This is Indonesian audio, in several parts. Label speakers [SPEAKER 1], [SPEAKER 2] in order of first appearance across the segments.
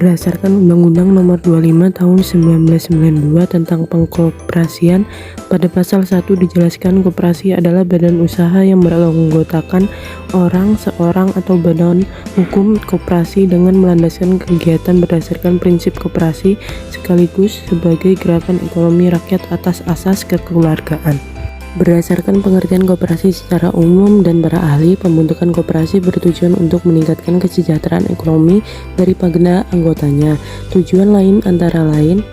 [SPEAKER 1] Berdasarkan Undang-Undang Nomor 25 Tahun 1992 tentang Pengkoperasian, pada pasal 1 dijelaskan koperasi adalah badan usaha yang beranggotakan orang, seorang, atau badan hukum koperasi dengan melandaskan kegiatan berdasarkan prinsip koperasi sekaligus sebagai gerakan ekonomi rakyat atas asas kekeluargaan. Berdasarkan pengertian koperasi secara umum dan para ahli, pembentukan koperasi bertujuan untuk meningkatkan kesejahteraan ekonomi dari pada anggotanya. Tujuan lain antara lain: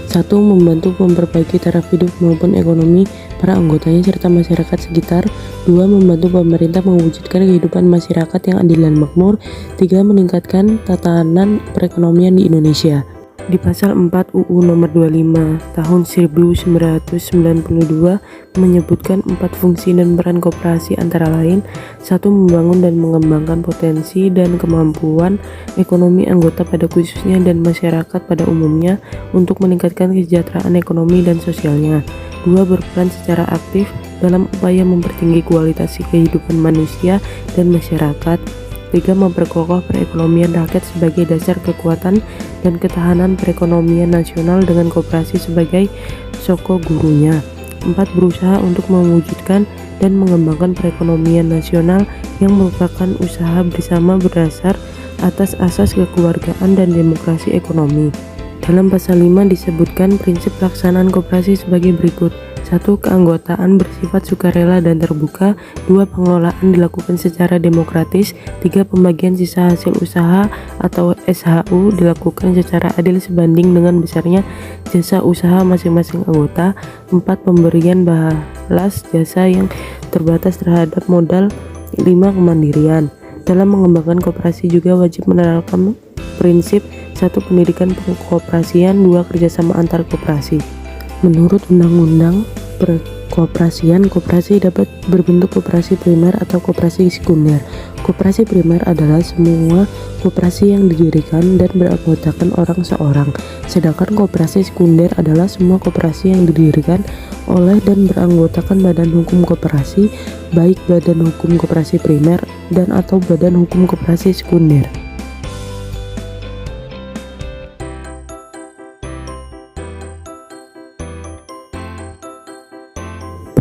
[SPEAKER 1] 1. Membantu memperbaiki taraf hidup maupun ekonomi para anggotanya serta masyarakat sekitar. 2. Membantu pemerintah mewujudkan kehidupan masyarakat yang adil dan makmur. 3. Meningkatkan tatanan perekonomian di Indonesia. Di pasal 4 UU Nomor 25 Tahun 1992 menyebutkan 4 fungsi dan peran koperasi antara lain: 1. Membangun dan mengembangkan potensi dan kemampuan ekonomi anggota pada khususnya dan masyarakat pada umumnya untuk meningkatkan kesejahteraan ekonomi dan sosialnya. 2. Berperan secara aktif dalam upaya mempertinggi kualitas kehidupan manusia dan masyarakat. 3. Memperkokoh perekonomian rakyat sebagai dasar kekuatan dan ketahanan perekonomian nasional dengan koperasi sebagai soko gurunya. 4. Berusaha untuk mewujudkan dan mengembangkan perekonomian nasional yang merupakan usaha bersama berdasar atas asas kekeluargaan dan demokrasi ekonomi. Dalam pasal 5 disebutkan prinsip pelaksanaan koperasi sebagai berikut: 1. Keanggotaan bersifat sukarela dan terbuka. 2. Pengelolaan dilakukan secara demokratis. 3. Pembagian sisa hasil usaha atau SHU dilakukan secara adil sebanding dengan besarnya jasa usaha masing-masing anggota. 4. Pemberian balas jasa yang terbatas terhadap modal. 5. Kemandirian. Dalam mengembangkan koperasi juga wajib menerapkan prinsip: 1. Pendidikan pengkoperasian. 2. Kerjasama antar koperasi. Menurut Undang-Undang Perkoperasian, koperasi dapat berbentuk koperasi primer atau koperasi sekunder. Koperasi primer adalah semua koperasi yang didirikan dan beranggotakan orang seorang. Sedangkan koperasi sekunder adalah semua koperasi yang didirikan oleh dan beranggotakan badan hukum koperasi, baik badan hukum koperasi primer dan atau badan hukum koperasi sekunder.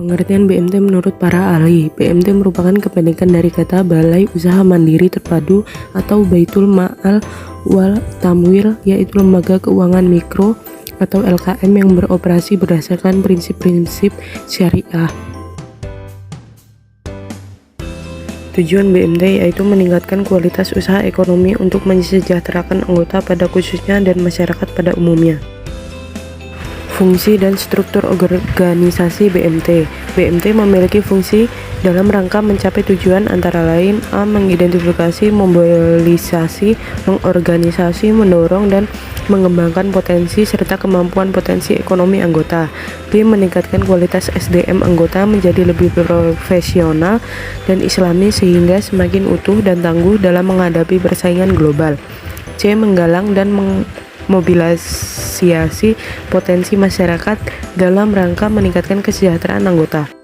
[SPEAKER 1] Pengertian BMT menurut para ahli. BMT merupakan kependekan dari kata Balai Usaha Mandiri Terpadu atau Baitul Ma'al wal Tamwil, yaitu lembaga keuangan mikro atau LKM yang beroperasi berdasarkan prinsip-prinsip syariah. Tujuan BMT yaitu meningkatkan kualitas usaha ekonomi untuk mensejahterakan anggota pada khususnya dan masyarakat pada umumnya. Fungsi dan struktur organisasi BMT. BMT memiliki fungsi dalam rangka mencapai tujuan antara lain: A. Mengidentifikasi, memobilisasi, mengorganisasi, mendorong, dan mengembangkan potensi serta kemampuan potensi ekonomi anggota. B. Meningkatkan kualitas SDM anggota menjadi lebih profesional dan islami sehingga semakin utuh dan tangguh dalam menghadapi persaingan global. C. Menggalang dan mobilisasi potensi masyarakat dalam rangka meningkatkan kesejahteraan anggota.